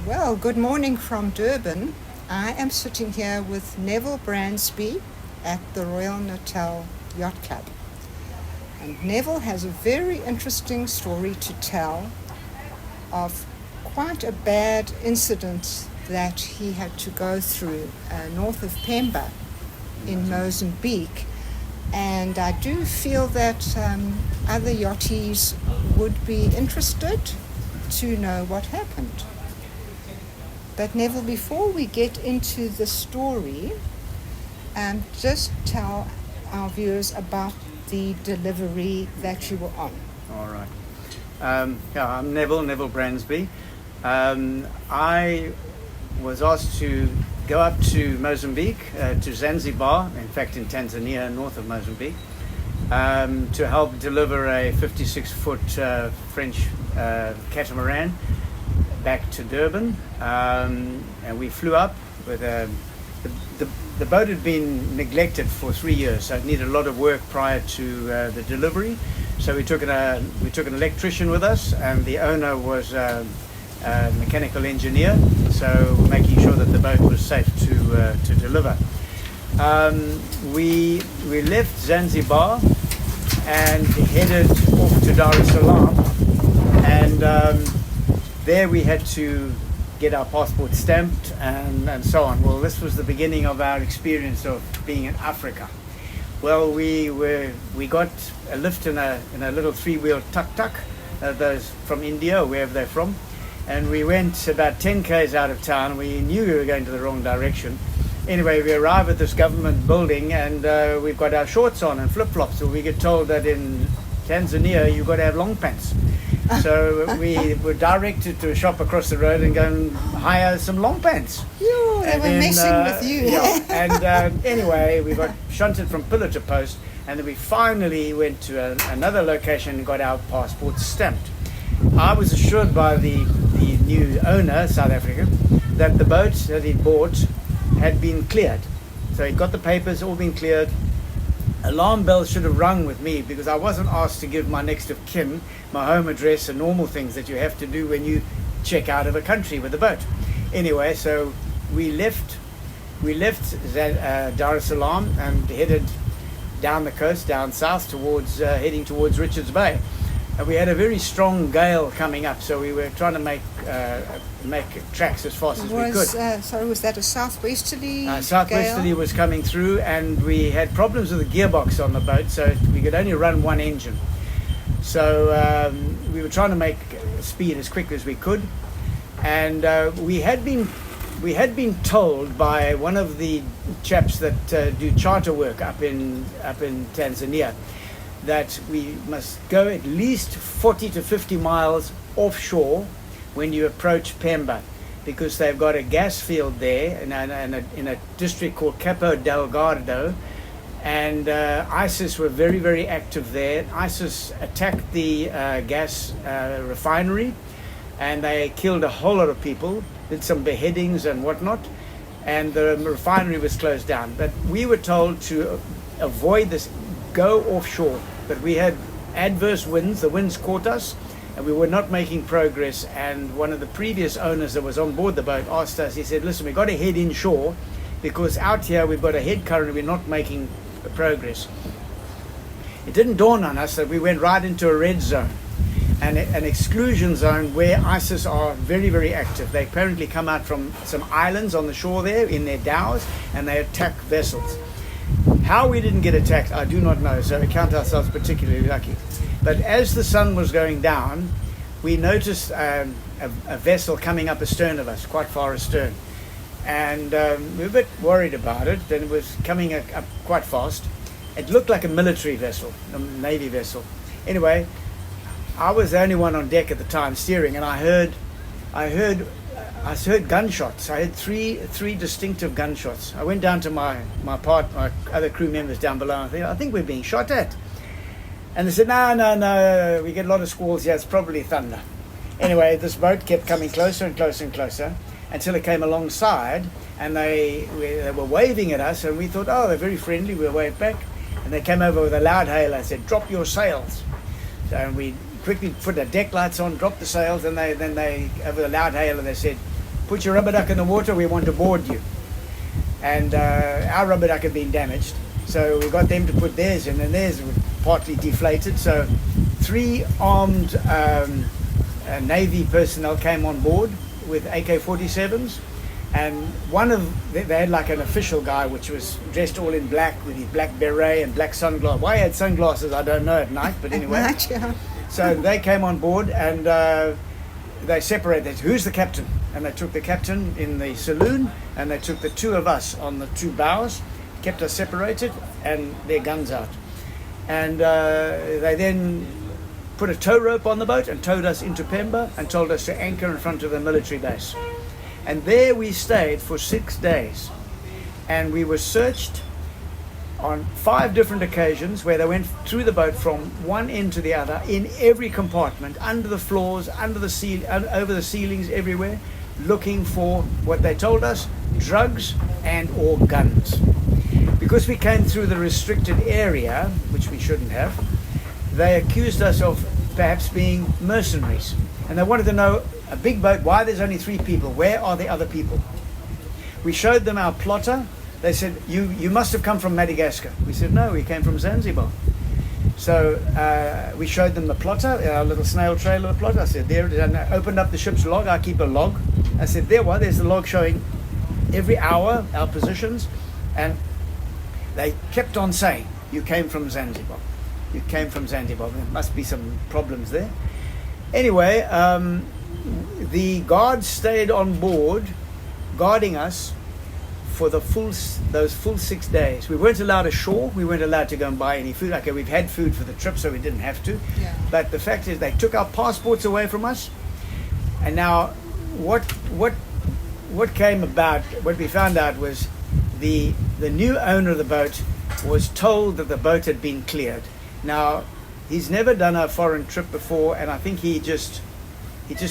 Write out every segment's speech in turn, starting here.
Well, good morning from Durban. I am sitting here with Neville Bransby at the Royal Natal Yacht Club. And Neville has a very interesting story to tell of quite a bad incident that he had to go through north of Pemba in Mozambique. And I do feel that other yachties would be interested to know what happened. But Neville, before we get into the story, just tell our viewers about the delivery that you were on. All right. I'm Neville Bransby. I was asked to go up to Mozambique, to Zanzibar, in fact in Tanzania, north of Mozambique, to help deliver a 56-foot French catamaran back to Durban, and we flew up with the boat had been neglected for 3 years, so it needed a lot of work prior to the delivery. So we took an electrician with us, and the owner was a mechanical engineer, so making sure that the boat was safe to deliver. We left Zanzibar and headed off to Dar es Salaam, and there we had to get our passport stamped and so on. Well, this was the beginning of our experience of being in Africa. Well, we got a lift in a little three-wheel tuk-tuk, those from India or wherever they're from, and we went about 10 k's out of town. We knew we were going to the wrong direction. Anyway, we arrive at this government building, and we've got our shorts on and flip-flops. So we get told that in Tanzania you've got to have long pants. So we were directed to a shop across the road and go and hire some long pants. They were messing with you. Yeah. And anyway, we got shunted from pillar to post, and then we finally went to another location and got our passports stamped. I was assured by the new owner, South Africa, that the boat that he bought had been cleared. So he got the papers, all been cleared. Alarm bells should have rung with me, because I wasn't asked to give my next of kin my home address and normal things that you have to do when you check out of a country with a boat. Anyway, so we left Dar es Salaam and headed down the coast, down south heading towards Richards Bay. And we had a very strong gale coming up, so we were trying to make tracks as fast as we could. So was that a southwesterly Southwesterly gale? was coming through, and we had problems with the gearbox on the boat, so we could only run one engine. So we were trying to make speed as quick as we could, and we had been told by one of the chaps that do charter work up in Tanzania that we must go at least 40 to 50 miles offshore when you approach Pemba, because they've got a gas field there in a district called Capo Delgado, and ISIS were very, very active there. ISIS attacked the gas refinery, and they killed a whole lot of people, did some beheadings and whatnot, and the refinery was closed down. But we were told to avoid this, go offshore, but we had adverse winds. The winds caught us, and we were not making progress. And one of the previous owners that was on board the boat asked us, he said, listen, we've got to head inshore, because out here we've got a head current, we're not making progress. It didn't dawn on us that we went right into a red zone, and an exclusion zone where ISIS are very, very active. They apparently come out from some islands on the shore there in their dhows, and they attack vessels. How we didn't get attacked, I do not know, so we count ourselves particularly lucky. But as the sun was going down, we noticed a vessel coming up astern of us, quite far astern. And we were a bit worried about it, and it was coming up quite fast. It looked like a military vessel, a Navy vessel. Anyway, I was the only one on deck at the time steering, and I heard gunshots. I had three distinctive gunshots. I went down to my other crew members down below, and I think we're being shot at. And they said, no, we get a lot of squalls here, it's probably thunder. Anyway, this boat kept coming closer and closer and closer until it came alongside, and they were waving at us, and we thought, oh, they're very friendly. We waved back, and they came over with a loud hail and said, drop your sails. So we quickly put the deck lights on, dropped the sails, and then they over the loud hail, and they said, put your rubber duck in the water, we want to board you. And our rubber duck had been damaged, so we got them to put theirs in, and theirs were partly deflated. So 3 armed Navy personnel came on board with AK-47s, and they had like an official guy which was dressed all in black with his black beret and black sunglasses. Why he had sunglasses I don't know at night, but anyway. At night, yeah. So they came on board, and they separated. Who's the captain? And they took the captain in the saloon, and they took the 2 of us on the 2 bows, kept us separated, and their guns out. And they then put a tow rope on the boat and towed us into Pemba and told us to anchor in front of the military base. And there we stayed for 6 days. And we were searched on 5 different occasions, where they went through the boat from one end to the other, in every compartment, under the floors, under the over the ceilings, everywhere, looking for what they told us: drugs and or guns. Because we came through the restricted area, which we shouldn't have, they accused us of perhaps being mercenaries. And they wanted to know, a big boat, why there's only 3 people? Where are the other people? We showed them our plotter. They said, you must have come from Madagascar. We said, no, we came from Zanzibar. So we showed them the plotter, our little snail trail of the plotter. I said, there it is. And I opened up the ship's log. I keep a log. I said, there's the log showing every hour our positions. And they kept on saying, you came from Zanzibar. You came from Zanzibar. There must be some problems there. Anyway, the guards stayed on board, guarding us for those full 6 days. We weren't allowed ashore. We weren't allowed to go and buy any food. Okay, we've had food for the trip, so we didn't have to. Yeah. But the fact is, they took our passports away from us. And now, what came about? What we found out was the new owner of the boat was told that the boat had been cleared. Now, he's never done a foreign trip before, and I think he just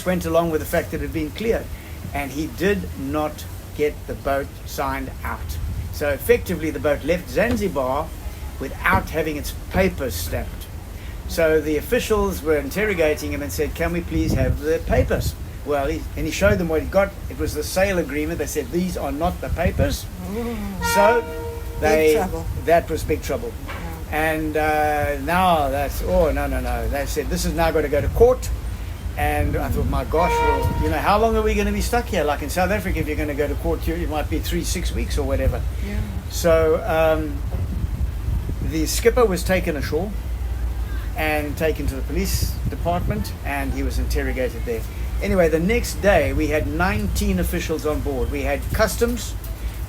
went along with the fact that it had been cleared, and he did not get the boat signed out. So effectively the boat left Zanzibar without having its papers stamped. So the officials were interrogating him and said, can we please have the papers? Well, he showed them what he got. It was the sale agreement. They said, these are not the papers. So that was big trouble. And now no. They said, this is now going to go to court. And I thought, my gosh, well, how long are we going to be stuck here? Like in South Africa, if you're going to go to court, it might be 3-6 weeks or whatever. Yeah. So the skipper was taken ashore and taken to the police department, and he was interrogated there. Anyway, the next day, we had 19 officials on board. We had customs,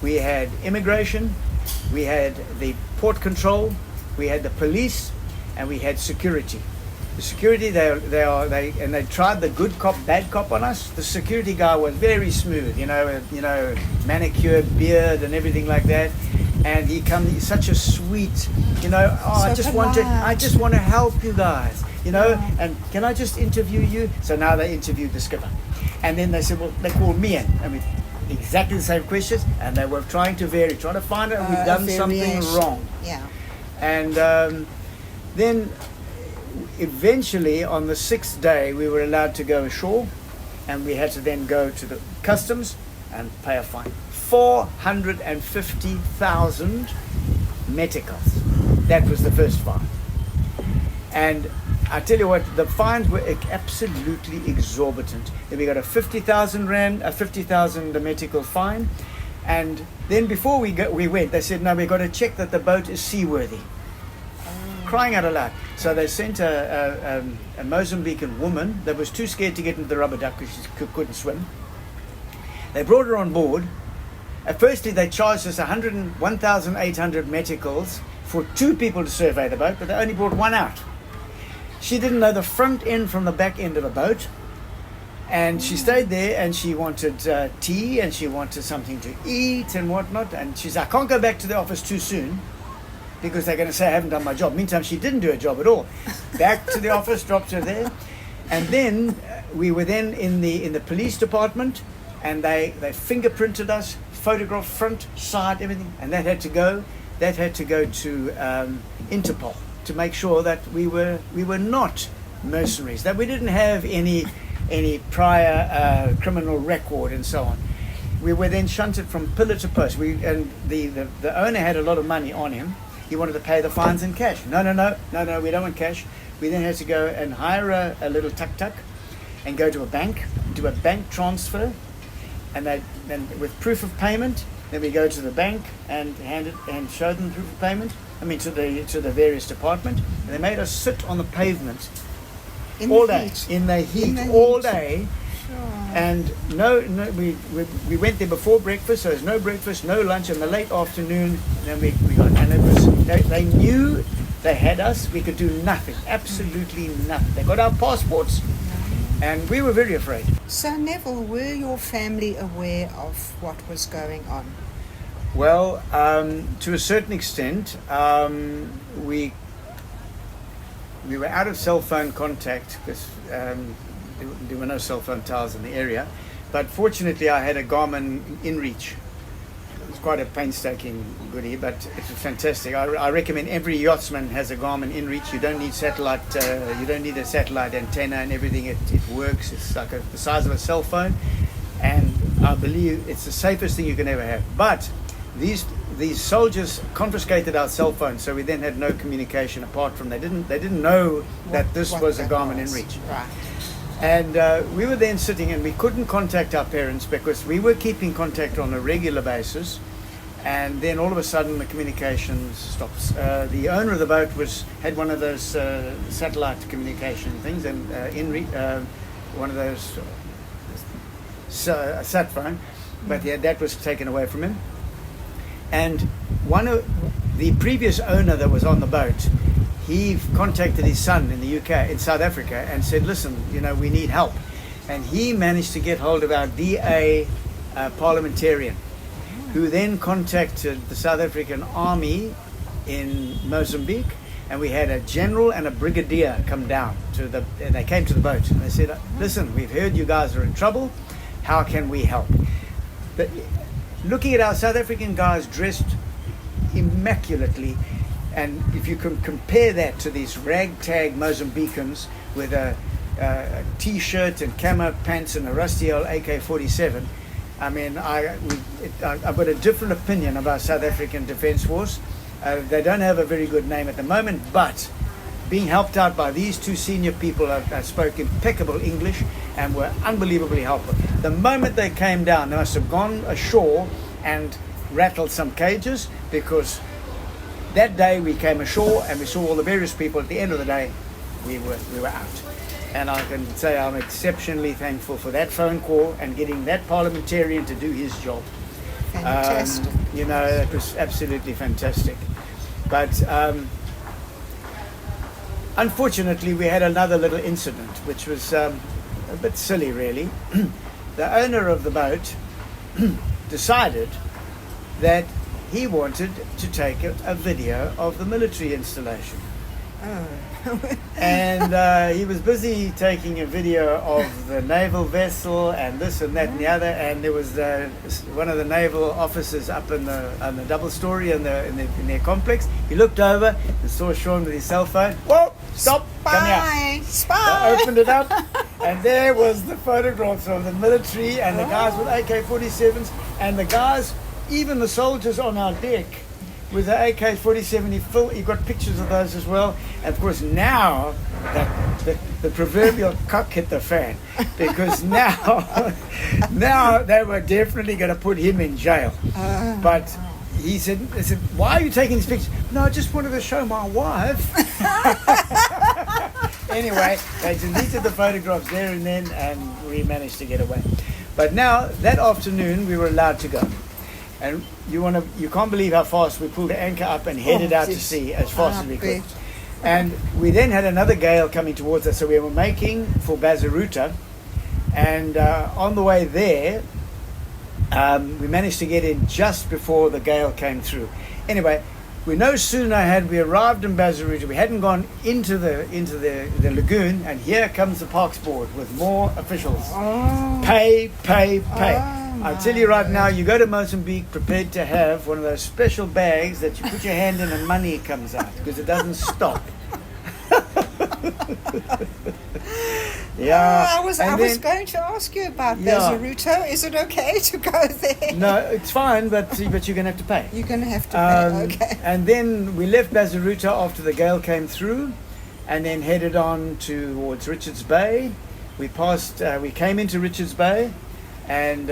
we had immigration, we had the port control, we had the police, and we had security. The security, they tried the good cop, bad cop on us. The security guy was very smooth, manicured beard and everything like that. And he's such a sweet, I just want to help you guys, and can I just interview you? So now they interviewed the skipper. And then they said, well, they called me in. I mean, exactly the same questions, and they were trying to find out we've done something wrong. Yeah. And then eventually on the 6th day we were allowed to go ashore, and we had to then go to the customs and pay a fine. 450,000 meticals. That was the first fine. And I tell you what, the fines were absolutely exorbitant. Then we got a 50,000 metical fine. And then before we went, they said, no, we've got to check that the boat is seaworthy. Crying out aloud. So they sent a Mozambican woman that was too scared to get into the rubber duck because she couldn't swim. They brought her on board. At firstly, they charged us 1,800 meticals for 2 people to survey the boat, but they only brought 1 out. She didn't know the front end from the back end of a boat, and she stayed there, and she wanted tea, and she wanted something to eat and whatnot, and she said, I can't go back to the office too soon, because they're going to say I haven't done my job. Meantime, she didn't do her job at all. Back to the office, dropped her there. And then we were then in the police department, and they fingerprinted us, photographed front, side, everything. And that had to go to Interpol to make sure that we were not mercenaries, that we didn't have any any prior criminal record and so on. We were then shunted from pillar to post. And the owner had a lot of money on him. He wanted to pay the fines in cash. No, we don't want cash. We then had to go and hire a little tuk-tuk and go to a bank, do a bank transfer, and then with proof of payment, then we go to the bank and show them proof of payment. I mean, to the various department, and they made us sit on the pavement all day in the heat all day. Sure. And we went there before breakfast, so there's no breakfast, no lunch. In the late afternoon, then we got, and it was they knew they had us. We could do nothing, absolutely nothing. They got our passports, and we were very afraid. So Neville, were your family aware of what was going on? Well, to a certain extent, we were out of cell phone contact because there were no cell phone towers in the area. But fortunately, I had a Garmin InReach. It was quite a painstaking goodie, but it was fantastic. I recommend every yachtsman has a Garmin InReach. You don't need satellite. You don't need a satellite antenna and everything. It works. It's like the size of a cell phone, and I believe it's the safest thing you can ever have. But these soldiers confiscated our cell phones, so we then had no communication apart from they didn't know that this was a Garmin InReach. Right. And we were then sitting, and we couldn't contact our parents because we were keeping contact on a regular basis, and then all of a sudden the communication stops. The owner of the boat had one of those satellite communication things, and one of those sat phone, but that was taken away from him. And one of the previous owner that was on the boat, he contacted his son in the UK, in South Africa, and said, listen, we need help. And he managed to get hold of our DA parliamentarian, who then contacted the South African Army in Mozambique, and we had a general and a brigadier come down and they came to the boat, and they said, listen, we've heard you guys are in trouble. How can we help? But looking at our South African guys dressed immaculately, and if you can compare that to these ragtag Mozambicans with a t-shirt and camo pants and a rusty old AK-47, I mean, I've got a different opinion of our South African Defence Force. They don't have a very good name at the moment, but being helped out by these two senior people that spoke impeccable English and were unbelievably helpful. The moment they came down, they must have gone ashore and rattled some cages, because that day we came ashore and we saw all the various people. At the end of the day, we were out. And I can say I'm exceptionally thankful for that phone call and getting that parliamentarian to do his job. Fantastic. It was absolutely fantastic. But unfortunately, we had another little incident, which was a bit silly, really. The owner of the boat decided that he wanted to take a video of the military installation. Oh. And he was busy taking a video of the naval vessel and this and that and the other, and there was one of the naval officers up on the double story in their complex. He looked over and saw Sean with his cell phone. Whoa! Stop! Come here! Spy! I opened it up, and there was the photographs of the military and the guys with AK-47s, and the guys, even the soldiers on our deck with the AK-47. He got pictures of those as well. And of course now the proverbial cock hit the fan, because now they were definitely going to put him in jail. But he said, why are you taking these pictures? No, I just wanted to show my wife. Anyway, they deleted the photographs there and then, and we managed to get away. But now, that afternoon, we were allowed to go. And you can't believe how fast we pulled the anchor up and headed out to sea as fast as we could. And we then had another gale coming towards us, so we were making for Bazaruta. And on the way there, we managed to get in just before the gale came through. Anyway, we no sooner had we arrived in Bazaruta, we hadn't gone into the lagoon, and here comes the Parks Board with more officials. Pay. I tell you right now, you go to Mozambique prepared to have one of those special bags that you put your hand in and money comes out, because it doesn't stop. Yeah. I was going to ask you about Bazaruto. Is it okay to go there? No, it's fine, but you're going to have to pay. You're going to have to pay, okay. And then we left Bazaruto after the gale came through, and then headed on towards Richards Bay. We came into Richards Bay, and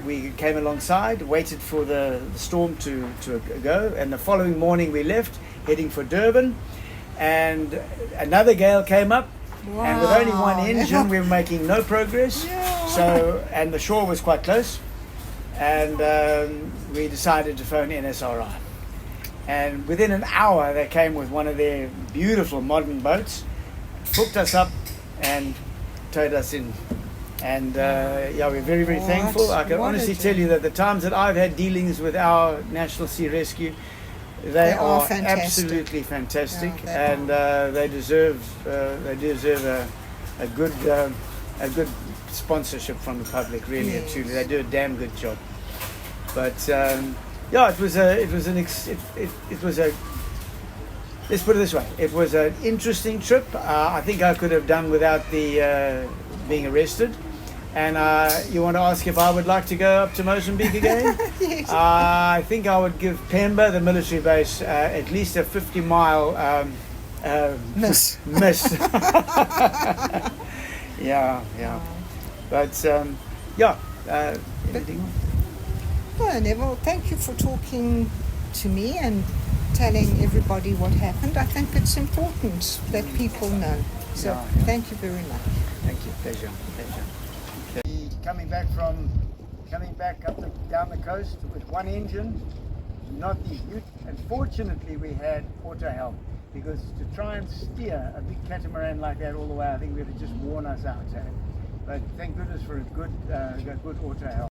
we came alongside, waited for the storm to go, and the following morning we left, heading for Durban, and another gale came up. Wow. And with only one engine, we were making no progress. Yeah. So, and the shore was quite close, and we decided to phone NSRI. And within an hour, they came with one of their beautiful modern boats, hooked us up, and towed us in. And we're very, very thankful. I can honestly tell you that the times that I've had dealings with our National Sea Rescue, they are absolutely fantastic, and they deserve a good sponsorship from the public. Really and truly, they do a damn good job. But let's put it this way: it was an interesting trip. I think I could have done without the being arrested. And you want to ask if I would like to go up to Mozambique again? Yes. I think I would give Pemba, the military base, at least a 50-mile miss. Yeah. But anything else? Well, Neville, thank you for talking to me and telling everybody what happened. I think it's important that people know. So thank you very much. Thank you. Pleasure. Coming back down the coast with one engine, not the ute. And fortunately, we had auto help, because to try and steer a big catamaran like that all the way, I think would have just worn us out. But thank goodness for a good auto help.